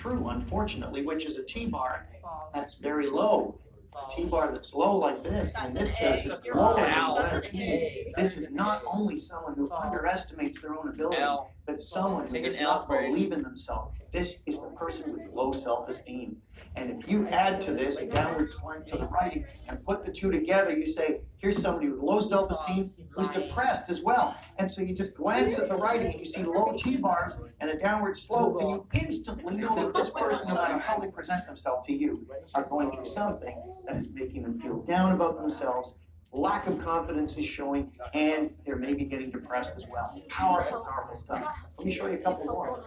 true, unfortunately, which is a T-bar that's very low. A T-bar that's low like this, in this case, it's lower than the letter E. This is not only someone who underestimates their own abilities, but someone who does not believe in themselves. This is the person with low self-esteem. And if you add to this a downward slant to the writing and put the two together, you say, here's somebody with low self-esteem who's depressed as well. And so you just glance at the writing and you see low T-bars and a downward slope, and you instantly know that this person, no matter how they present themselves to you, are going through something that is making them feel down about themselves. Lack of confidence is showing, and they're maybe getting depressed as well. Powerful stuff. Let me show you a couple more.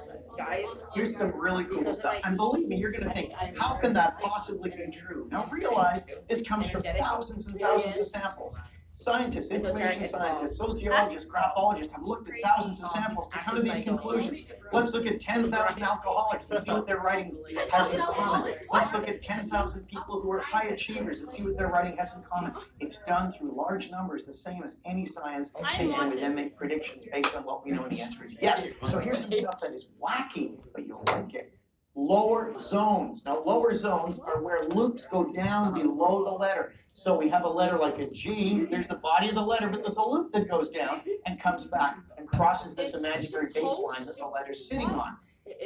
Here's some really cool stuff. And believe me, you're going to think, how can that possibly be true? Now realize this comes from thousands and thousands of samples. Scientists, information scientists, sociologists, graphologists have looked at thousands of samples to come to these conclusions. Let's look at 10,000 alcoholics and see what their writing has in common. Let's look at 10,000 people who are high achievers and see what their writing has in common. It's done through large numbers, the same as any science, and we then make predictions based on what we know, and the answer is yes. So here's some stuff that is wacky, but you'll like it. Lower zones. Now lower zones are where loops go down below the letter. So we have a letter like a G, there's the body of the letter, but there's a loop that goes down and comes back and crosses this imaginary baseline that the letter's sitting on.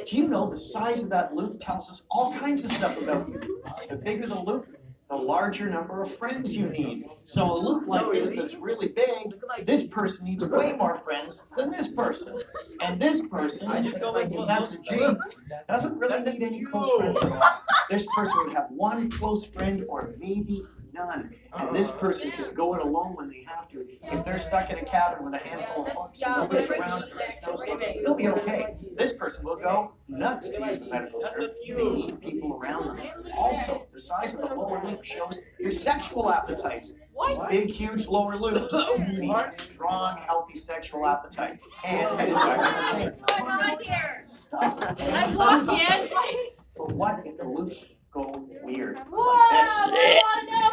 Do you know the size of that loop tells us all kinds of stuff about you? The bigger the loop, the larger number of friends you need. So a loop like this that's really big, this person needs way more friends than this person. And this person, that's a G, doesn't really need any close friends at all. This person would have one close friend or maybe none. And this person can go it alone when they have to. If they're stuck in a cabin with a handful of books and nobody's around for a snowstorm, they'll be okay. This person will go nuts, to use the medical term. They need people around them. Also, the size of the lower loop shows your sexual appetites. Big, huge lower loops mean strong, healthy sexual appetite. And that is stuff. I walk in. But what if the loops go weird? I want to know.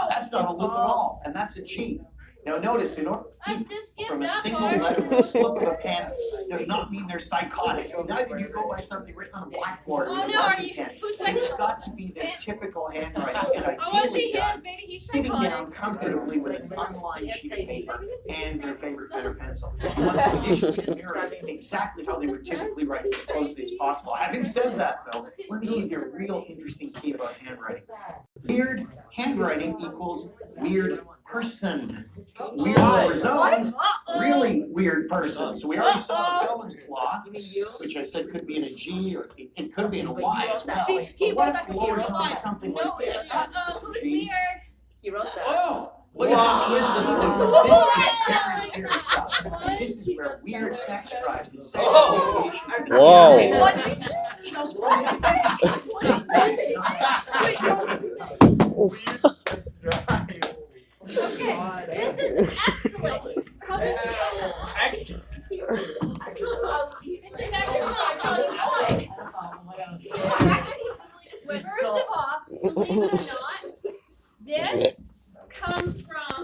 That's not a loop at all, and that's a G. Now notice, from a single far. letter with a slip of a pen does not mean they're psychotic. Neither you go by something written on a blackboard with a marking pen. It's got to be their typical handwriting, and ideally done sitting down comfortably with an unlined sheet of paper and their favorite pen or pencil. You want the conditions to mirror exactly how they would typically write as closely as possible. Having said that, though, let me give you a real interesting key about handwriting. Weird handwriting equals weird person. Weird lower zones, really weird person. So we already saw the villain's claw, which I said could be in a G or it could be in a Y as well. But what if lower zone is something like this? Who's weird? He wrote that. Oh! Look at the twist of the loop. This is scary, scary stuff. This is where weird sex drives and sexual deviation. Whoa. Just Okay, this is excellent. How did you know that? This is excellent. I'll tell you why. First of all, believe it or not, this comes from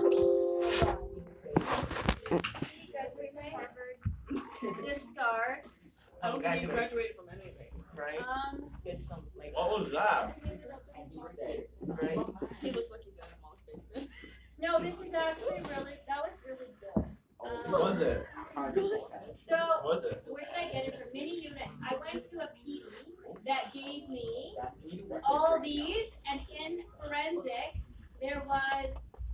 this card. I don't think you graduated from anything, right? What was that? Right? He looks like he's in a mom's basement. No, this is actually really, that was really good. What was it? So, What was it? where did I get it from? Mini unit. I went to a PE that gave me all these, and in forensics, there was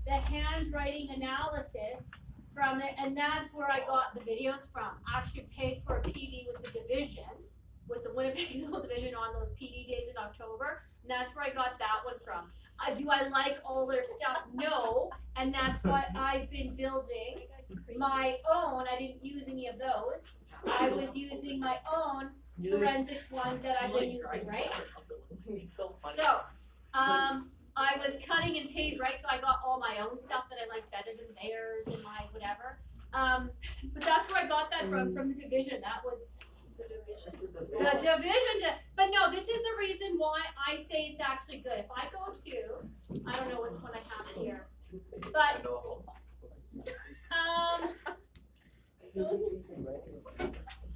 the handwriting analysis from it, and that's where I got the videos from. I actually paid for a PD with the division, with the Winnipeg division on those PD days in October, and that's where I got that one from. Do I like all their stuff? No, and that's what I've been building my own. I didn't use any of those. I was using my own forensics ones that I've been using, right? So, I was cutting and paste, right? So I got all my own stuff that I like better than theirs and my whatever. But that's where I got that from the division. That was the division. But no, this is the reason why I say it's actually good. If I go to, I don't know which one I have here, but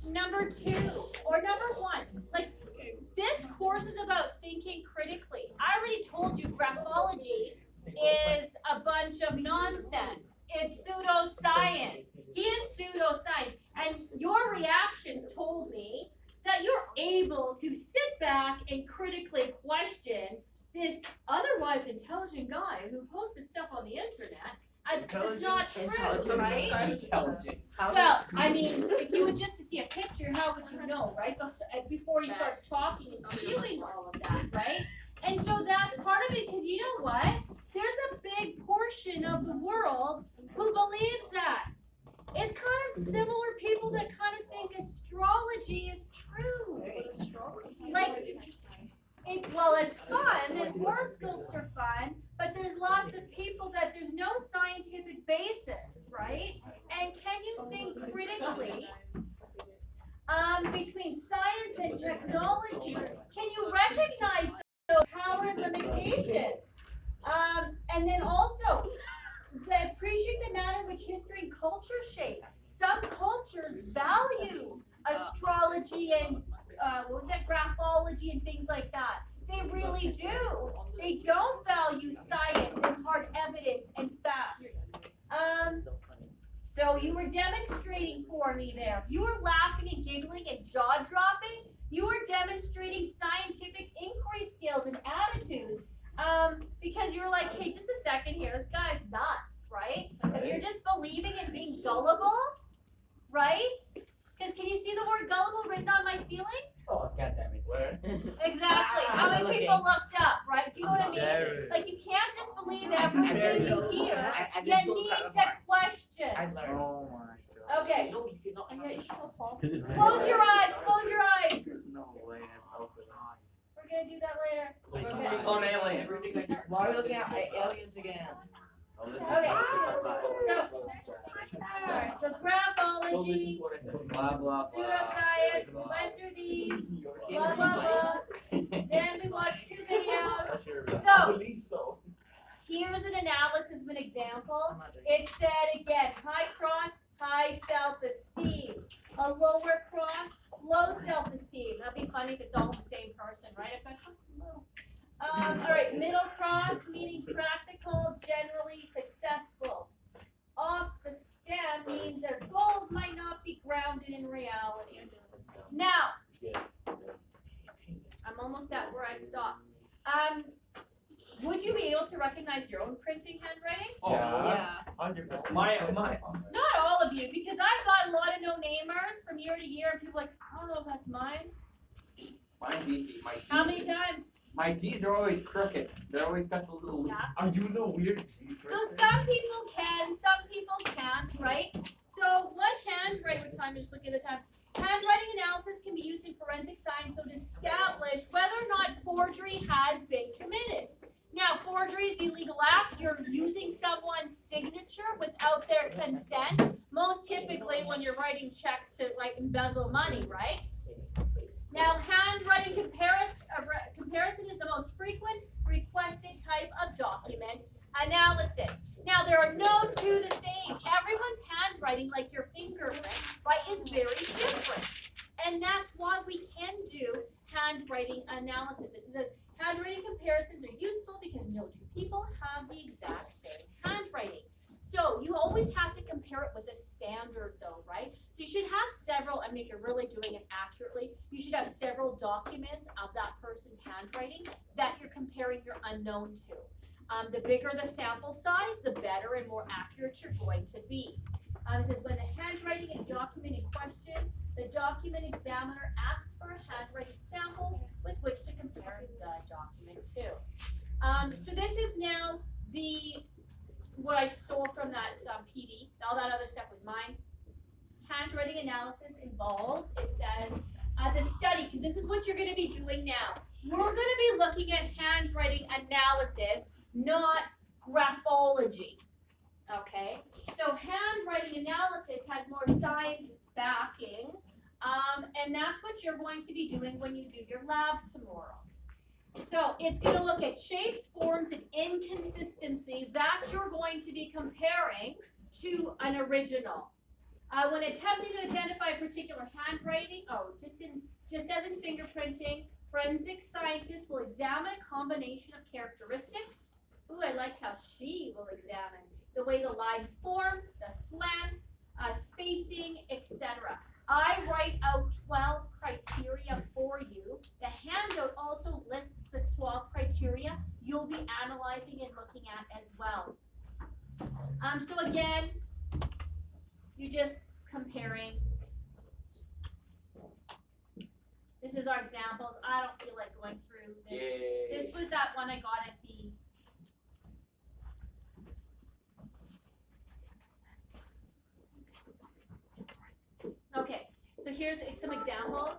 number 2 or number 1, like able to sit back and critically question this otherwise intelligent guy who posted stuff on the internet. It's not true, right? Intelligent. Well, I mean, if you were just to see a picture, how would you know, right? So, before you start talking and spewing all of that, right? And so that's part of it, because you know what? There's a big portion of the world who believes that. It's kind of similar people that kind of think astrology is true. Like, it's fun and horoscopes are fun, but there's lots of people that there's no scientific basis, right? And can you think critically between science and technology? Can you recognize those power and limitations? And then also, appreciate the manner in which history and culture shape. Some cultures value astrology and graphology and things like that. They really do. They don't value science and hard evidence and facts. So you were demonstrating for me there. You were laughing and giggling and jaw dropping. You were demonstrating scientific inquiry skills and attitudes. Because you were like, hey, just a second here, this guy's nuts, right? If you're just believing and being gullible, right? Because can you see the word gullible written on my ceiling? Oh, God damn it. Where? Exactly. How many people looked up, right? Do you know what I mean? Like, you can't just believe everything you hear. You need to question. I learned. Oh my God. Okay. No, you did not. Close your eyes. Close your eyes. No way I'm open eye. We're going to do that later. Okay. On alien. Why are we looking at aliens again? Okay. Alright, so graphology, Blah, blah, pseudoscience, we went through these, blah, blah, blah. Then we watched 2 videos. So, here's an analysis of an example. It said again, high cross, high self-esteem. A lower cross, low self-esteem. That'd be funny if it's all the same person, right? If I low. Alright, middle cross, meaning practical, generally successful. Off the stem means their goals might not be grounded in reality. Now, I'm almost at where I stopped. Would you be able to recognize your own printing handwriting? Oh, yeah. 100%. My. Not all of you, because I've got a lot of no-namers from year to year, and people are like, I don't know if that's mine. Mine's easy. My D's. How many times? My D's are always crooked. They're always got the little. Yeah. Are you the weird G So some people can, some people can't, right? So what handwriting, I'm just looking at the time. Handwriting analysis can be used in forensic science to establish whether or not forgery has been committed. Now, forgery is an illegal act. You're using someone's signature without their consent. Most typically when you're writing checks to like embezzle money, right? Now, handwriting comparison is the most frequent requested type of document analysis. Now, there are no two the same. Everyone's handwriting, like your fingerprint, right, is very different. And that's why we can do handwriting analysis. It says handwriting comparisons are useful because no two people have the exact same handwriting. So you always have to compare it with a standard though, right? So you should have several, I mean, if you're really doing it accurately, you should have several documents of that person's handwriting that you're comparing your unknown to. The bigger the sample size, the better and more accurate you're going to be. It says when the handwriting is document in question, the document examiner asks for a handwriting sample with which to compare the document to. So this is now what I stole from that PD. All that other stuff was mine. Handwriting analysis involves, it says, the study, because this is what you're going to be doing now. We're going to be looking at handwriting analysis, not graphology. Okay? So handwriting analysis has more science backing, and that's what you're going to be doing when you do your lab tomorrow. So it's going to look at shapes, forms, and inconsistencies that you're going to be comparing to an original. When attempting to identify a particular handwriting, just as in fingerprinting, forensic scientists will examine a combination of characteristics. Ooh, I like how she will examine the way the lines form, the slant, spacing, etc. I write out 12 criteria for well. So again, you're just comparing. This is our examples. I don't feel like going through this. Yay. This was that one I got at the. Okay, so here's some examples.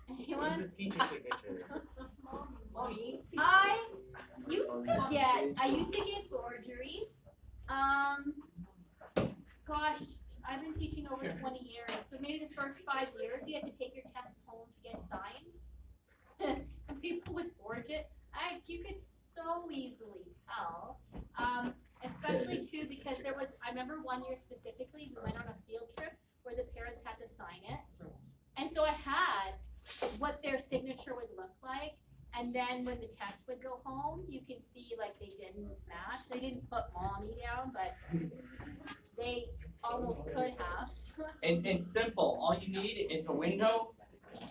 Anyone? The teacher signature. I used to get forgeries. Gosh, I've been teaching over 20 years, so maybe the first 5 years you have to take your test home to get signed. And people would forge it. You could so easily tell. Especially too because I remember one year specifically, we went on a field trip where the parents had to sign it. And so I had what their signature would look like. And then when the test would go home, you can see like they didn't match. They didn't put mommy down, but they almost could have. And simple. All you need is a window,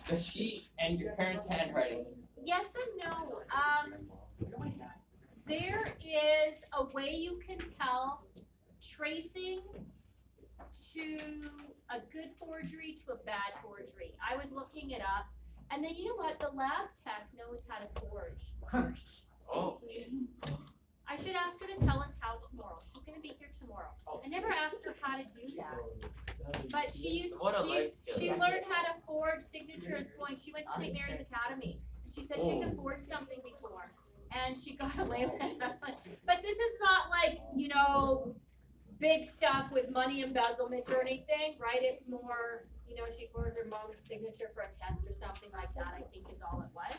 the sheet, and your parents' handwriting. Yes and no. There is a way you can tell tracing to a good forgery to a bad forgery. I was looking it up, and then you know what? The lab tech knows how to forge. Oh. I should ask her to tell us how tomorrow. She's gonna be here tomorrow. I never asked her how to do that. But she learned how to forge signatures going, she went to St. Mary's Academy. And she said she could forge something before. And she got away with it. But this is not like, big stuff with money embezzlement or anything, right? It's more, she forged her mom's signature for a test or something like that, I think is all it was.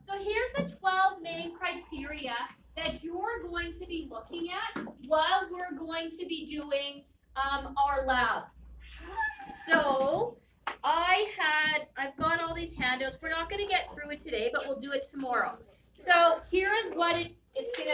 So here's the 12 main criteria that you're going to be looking at while we're going to be doing our lab. So I've got all these handouts. We're not going to get through it today, but we'll do it tomorrow. So here is what it